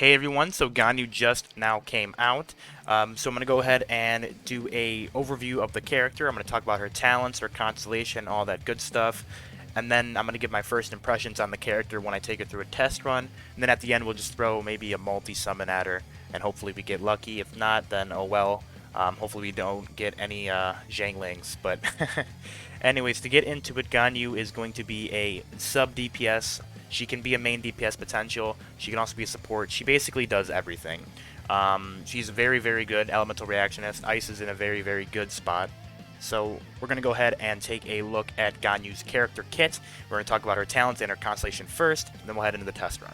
Hey everyone, so GANYU just now came out. So I'm going to go ahead and do a overview of the character. I'm going to talk about her talents, her constellation, all that good stuff. And then I'm going to give my first impressions on the character when I take her through a test run. And then at the end we'll just throw maybe a multi-summon at her. And hopefully we get lucky. If not, then oh well. Hopefully we don't get any Zhanglings. But anyways, to get into it, GANYU is going to be a sub DPS. She can be a main DPS potential. She can also be a support. She basically does everything. She's very, very good elemental reactionist. Ice is in a very, very good spot. So we're going to go ahead and take a look at GANYU's character kit. We're going to talk about her talents and her constellation first, and then we'll head into the test run.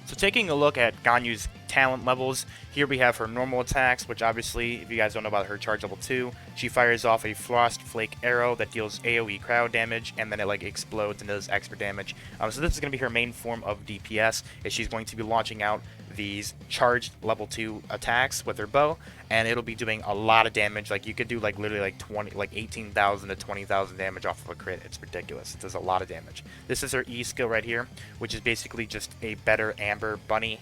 So taking a look at GANYU's talent levels, here we have her normal attacks, which obviously, if you guys don't know about her charge level 2, she fires off a Frost Flake arrow that deals AoE crowd damage, and then it like explodes and does extra damage. So this is going to be her main form of DPS, is she's going to be launching out these charged level 2 attacks with her bow, and it'll be doing a lot of damage. Like you could do like literally like 18,000 to 20,000 damage off of a crit. It's ridiculous. It does a lot of damage. This is her E skill right here, which is basically just a better Amber Bunny.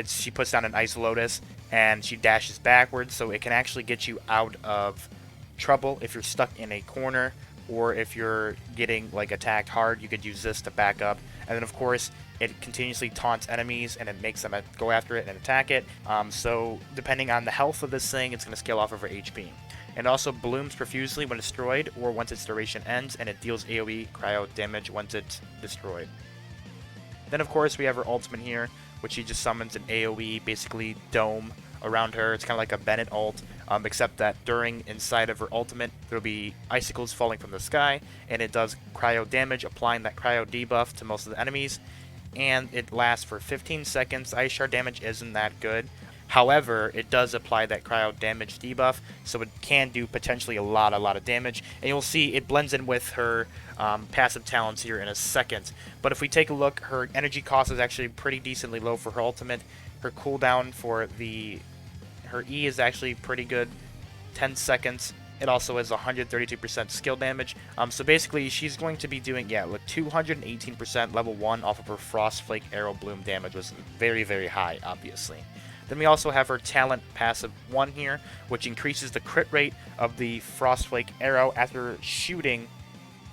She puts down an Ice Lotus and she dashes backwards, so it can actually get you out of trouble if you're stuck in a corner, or if you're getting like attacked hard, you could use this to back up. And then of course it continuously taunts enemies and it makes them go after it and attack it. So depending on the health of this thing, it's going to scale off of her HP. It also blooms profusely when destroyed or once its duration ends, and it deals AoE cryo damage once it's destroyed. Then of course we have her ultimate here, which she just summons an AoE basically dome around her. It's kind of like a Bennett ult, except that inside of her ultimate there'll be icicles falling from the sky, and it does cryo damage, applying that cryo debuff to most of the enemies, and it lasts for 15 seconds. Ice shard damage isn't that good. However, it does apply that cryo damage debuff, so it can do potentially a lot of damage. And you'll see it blends in with her passive talents here in a second. But if we take a look, her energy cost is actually pretty decently low for her ultimate. Her cooldown for her E is actually pretty good, 10 seconds. It also has 132% skill damage. So basically, she's going to be doing, 218% level 1 off of her Frost Flake Arrow Bloom damage, was very, very high, obviously. Then we also have her talent passive 1 here, which increases the crit rate of the Frost Flake Arrow after shooting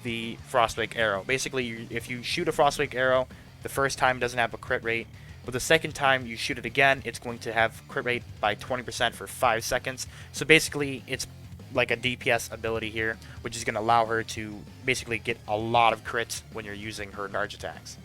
the Frost Flake Arrow. Basically, if you shoot a Frost Flake Arrow, the first time doesn't have a crit rate, but the second time you shoot it again, it's going to have crit rate by 20% for 5 seconds. So basically, it's like a DPS ability here, which is going to allow her to basically get a lot of crits when you're using her charge attacks.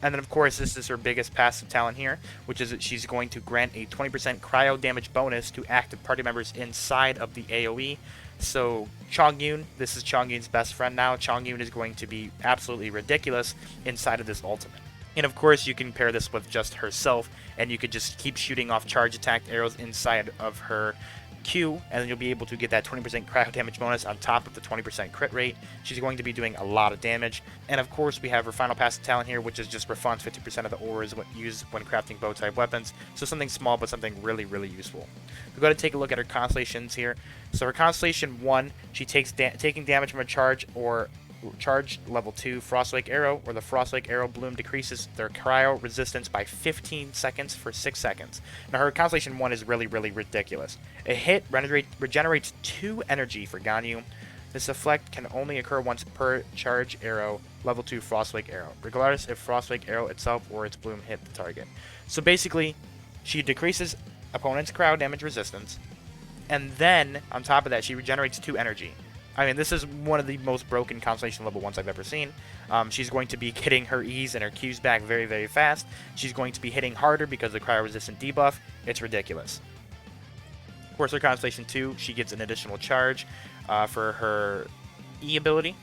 And then of course this is her biggest passive talent here, which is that she's going to grant a 20% cryo damage bonus to active party members inside of the AoE. So Chongyun, this is Chongyun's best friend now. Chongyun is going to be absolutely ridiculous inside of this ultimate. And of course you can pair this with just herself, and you could just keep shooting off charge attack arrows inside of her Q, and then you'll be able to get that 20% cryo damage bonus on top of the 20% crit rate. She's going to be doing a lot of damage. And of course we have her final passive talent here, which is just refunds 50% of the ores used when crafting bow type weapons. So something small, but something really, really useful. We're going to take a look at her constellations here. So her constellation 1, she takes taking damage from a charge or charge level 2 Frostwake Arrow, or the Frostwake Arrow Bloom decreases their cryo resistance by 15 seconds for 6 seconds. Now her Constellation 1 is really, really ridiculous. A hit regenerates 2 energy for GANYU. This effect can only occur once per charge arrow, level 2 Frostwake Arrow, regardless if Frostwake Arrow itself or its bloom hit the target. So basically, she decreases opponent's cryo damage resistance, and then, on top of that, she regenerates 2 energy. I mean, this is one of the most broken Constellation level 1s I've ever seen. She's going to be getting her E's and her Q's back very, very fast. She's going to be hitting harder because of the cryo-resistant debuff. It's ridiculous. Of course, her Constellation 2, she gets an additional charge for her E ability.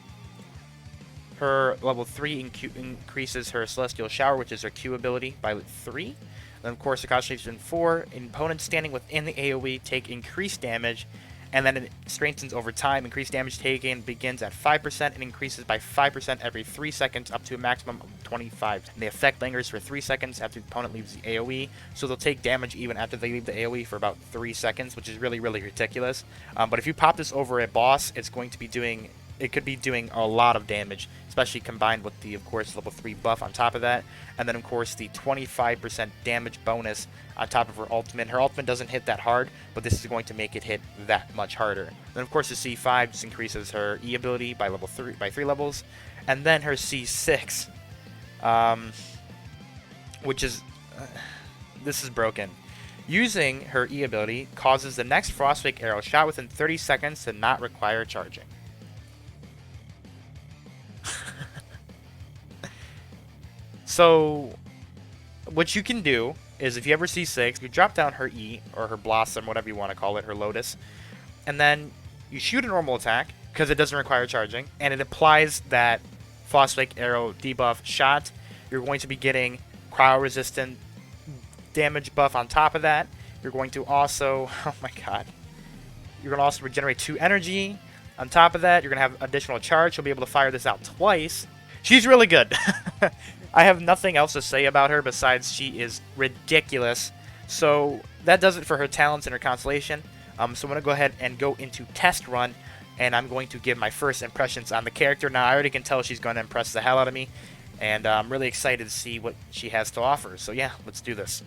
Her level 3 increases her Celestial Shower, which is her Q ability, by 3. Then, of course, the Constellation 4, opponents standing within the AoE take increased damage, and then it strengthens over time. Increased damage taken begins at 5% and increases by 5% every 3 seconds up to a maximum of 25. And the effect lingers for 3 seconds after the opponent leaves the AoE, so they'll take damage even after they leave the AoE for about 3 seconds, which is really, really ridiculous. But if you pop this over a boss, it's going to be doing it could be doing a lot of damage, especially combined with the, of course, level 3 buff on top of that. And then, of course, the 25% damage bonus on top of her ultimate. Her ultimate doesn't hit that hard, but this is going to make it hit that much harder. Then, of course, the C5 just increases her E ability by level 3 by 3 levels, and then her C6, which is this is broken. Using her E ability causes the next Frostwake arrow shot within 30 seconds to not require charging. So, what you can do is if you ever see 6, you drop down her E, or her Blossom, whatever you want to call it, her Lotus, and then you shoot a normal attack, because it doesn't require charging, and it applies that Frostwake arrow debuff shot. You're going to be getting cryo-resistant damage buff on top of that. You're going to also, oh my god, you're going to also regenerate 2 energy. On top of that, you're going to have additional charge. You'll be able to fire this out twice. She's really good. I have nothing else to say about her besides she is ridiculous. So that does it for her talents and her constellation. So I'm going to go ahead and go into test run, and I'm going to give my first impressions on the character. Now, I already can tell she's going to impress the hell out of me, and I'm really excited to see what she has to offer. So yeah, let's do this.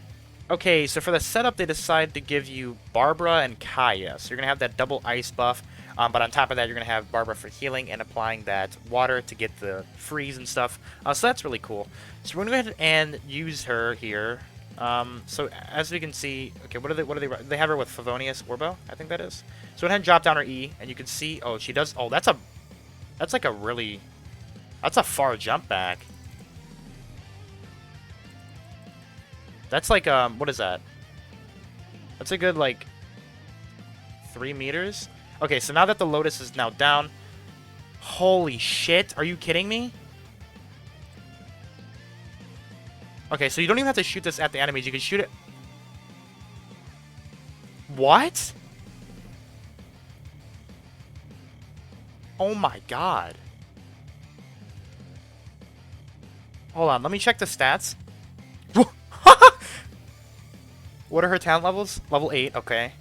Okay, so for the setup, they decided to give you Barbara and Kaya. So you're going to have that double ice buff, but on top of that, you're going to have Barbara for healing and applying that water to get the freeze and stuff. So that's really cool. So we're going to go ahead and use her here. So as we can see, okay, what are they have her with Favonius Orbo, I think that is. So go ahead and drop down her E, and you can see, oh, she does, oh, that's like a really, that's a far jump back. That's like, what is that? That's a good, like, 3 meters? Okay, so now that the Lotus is now down, holy shit, are you kidding me? Okay, so you don't even have to shoot this at the enemies, you can shoot it... What? Oh my god. Hold on, let me check the stats. What are her talent levels? Level 8, okay.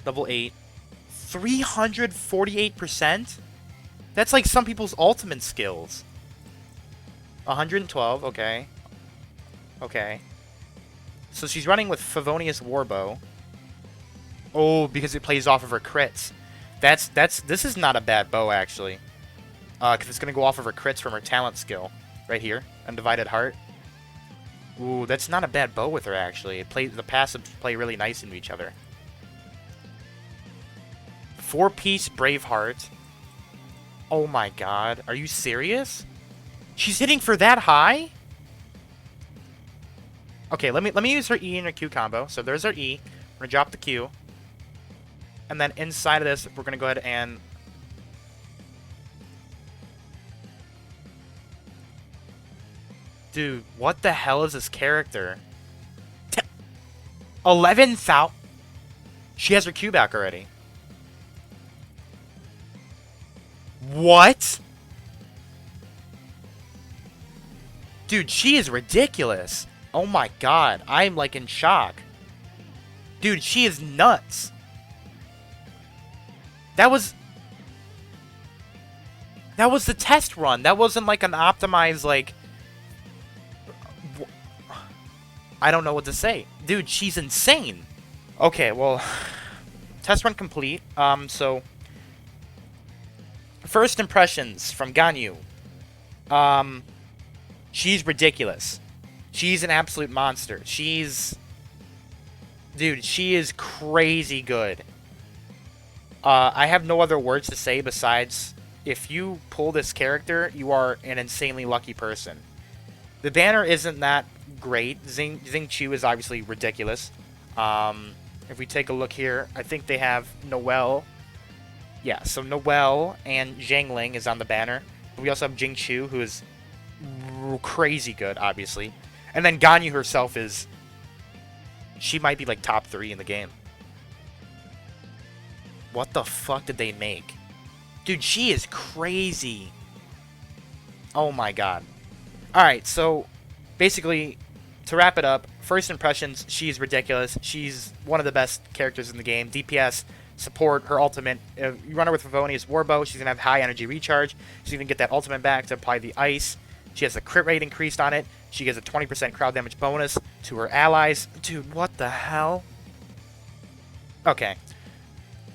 Level 8. 348%? That's like some people's ultimate skills. 112, okay. Okay. So she's running with Favonius Warbow. Oh, because it plays off of her crits. This is not a bad bow, actually. Because it's going to go off of her crits from her talent skill. Right here. Undivided Heart. Ooh, that's not a bad bow with her, actually. The passives play really nice into each other. 4-piece Braveheart. Oh my god. Are you serious? She's hitting for that high? Okay, let me use her E and her Q combo. So there's our E. We're going to drop the Q. And then inside of this, we're going to go ahead and... Dude, what the hell is this character? 11,000? She has her Q back already. What? Dude, she is ridiculous. Oh my god, I'm like in shock. Dude, she is nuts. That was the test run. That wasn't like an optimized, like... I don't know what to say. Dude, she's insane. Okay, well, test run complete. So, first impressions from GANYU. She's ridiculous. She's an absolute monster. Dude, she is crazy good. I have no other words to say besides, if you pull this character, you are an insanely lucky person. The banner isn't that great. Xingqiu is obviously ridiculous. If we take a look here, I think they have Noelle. Yeah, so Noelle and Zhangling is on the banner. We also have Jingqiu, who is crazy good, obviously. And then GANYU herself is... She might be like top 3 in the game. What the fuck did they make? Dude, she is crazy. Oh my god. Alright, so basically, to wrap it up, first impressions, she's ridiculous. She's one of the best characters in the game. DPS support her ultimate. If you run her with Favonius Warbow, she's going to have high energy recharge. She's going to get that ultimate back to apply the ice. She has a crit rate increased on it. She gets a 20% crowd damage bonus to her allies. Dude, what the hell? Okay.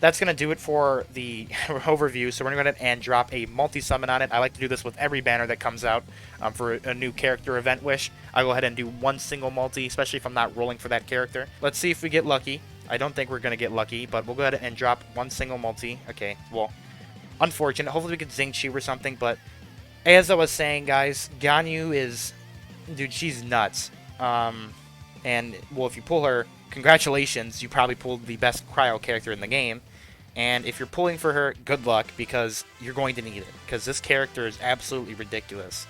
That's going to do it for the overview, so we're going to go ahead and drop a multi-summon on it. I like to do this with every banner that comes out for a new character event wish. I'll go ahead and do one single multi, especially if I'm not rolling for that character. Let's see if we get lucky. I don't think we're going to get lucky, but we'll go ahead and drop one single multi. Okay, well, unfortunate. Hopefully we can Xingqiu or something, but as I was saying, guys, GANYU is... Dude, she's nuts. And, well, if you pull her, congratulations, you probably pulled the best cryo character in the game. And if you're pulling for her, good luck, because you're going to need it. Because this character is absolutely ridiculous.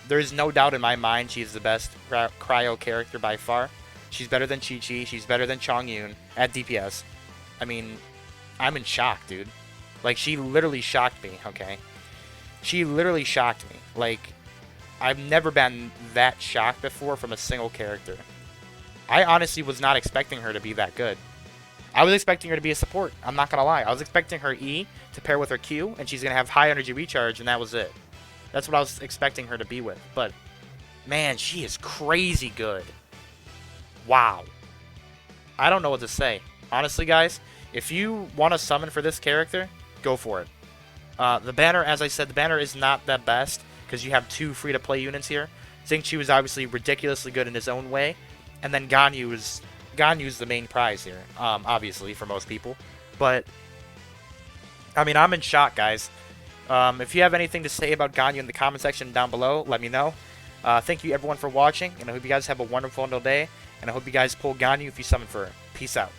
There's no doubt in my mind she's the best cryo character by far. She's better than Chi-Chi. She's better than Chongyun at DPS. I mean, I'm in shock, dude. Like, she literally shocked me, okay? She literally shocked me. Like, I've never been that shocked before from a single character. I honestly was not expecting her to be that good. I was expecting her to be a support. I'm not going to lie. I was expecting her E to pair with her Q, and she's going to have high energy recharge, and that was it. That's what I was expecting her to be with. But, man, she is crazy good. Wow. I don't know what to say. Honestly, guys, if you want to summon for this character, go for it. The banner, as I said, the banner is not the best because you have two free-to-play units here. Xingqiu is obviously ridiculously good in his own way, and then GANYU's the main prize here, obviously, for most people. But, I mean, I'm in shock, guys. If you have anything to say about GANYU in the comment section down below, let me know. Thank you, everyone, for watching, and I hope you guys have a wonderful day. And I hope you guys pull GANYU if you summon for her. Peace out.